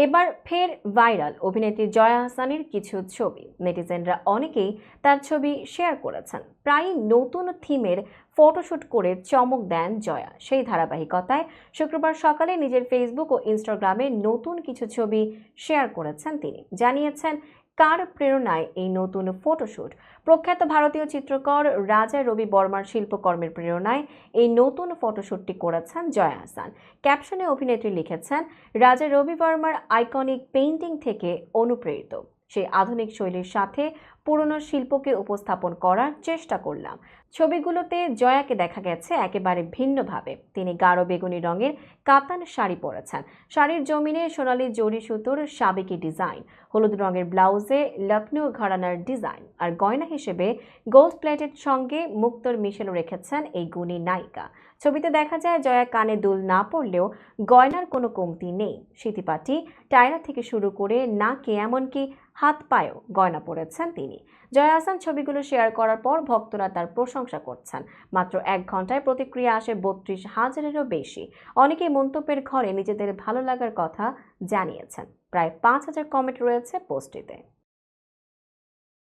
এবার ফের ভাইরাল অভিনেত্রী জয়া আহসানের কিছু ছবি। নেটিজেনরা অনেকেই তার ছবি শেয়ার করেছেন। প্রায় নতুন থিমের ফটোশুট করে চমক দেন জয়া। সেই ধারাবাহিকতায় শুক্রবার সকালে নিজের ফেসবুক ও ইনস্টাগ্রামে নতুন কিছু ছবি শেয়ার করেছেন তিনি। জানিয়েছেন কার প্রেরণায় এই নতুন ফটোশুট। প্রখ্যাত ভারতীয় চিত্রকর রাজা রবি বর্মার শিল্পকর্মের প্রেরণায় এই নতুন ফটোশুটটি করেছেন জয়া আহসান। ক্যাপশনে অভিনেত্রী লিখেছেন, রাজা রবি বর্মার আইকনিক পেইন্টিং থেকে অনুপ্রেরিত। সেই আধুনিক শৈলীর সাথে পুরনো শিল্পকে উপস্থাপন করার চেষ্টা করলাম। ছবিগুলোতে জয়াকে দেখা গেছে একেবারে ভিন্নভাবে। তিনি গাঢ় বেগুনি রঙের কাতান শাড়ি পরেছেন। শাড়ির জমিনে সোনালী জরি সুতোর সাবেকি ডিজাইন, হলুদ রঙের ব্লাউজে লখনৌ ঘরানার ডিজাইন আর গয়না হিসেবে গোল্ড প্লেটের সঙ্গে মুক্তোর মিশেল রেখেছেন এই গুণী নায়িকা। ছবিতে দেখা যায় জয়া কানে দুল না পড়লেও গয়নার কোনো কমতি নেই। সিঁথিপাটি, টায়রা থেকে শুরু করে নাকে এমনকি হাত পায়েও গয়না পরেছেন তিনি। জয়া আহসান ছবিগুলো শেয়ার করার পর ভক্তরা তার প্রশংসা করছেন। মাত্র 1 ঘন্টায় প্রতিক্রিয়া আসে 32,000-এরও বেশি। অনেকেই মন্তব্যের ঘরে নিজেদের ভালো লাগার কথা জানিয়েছেন। প্রায় 5,000 কমেন্ট রয়েছে পোস্টটিতে।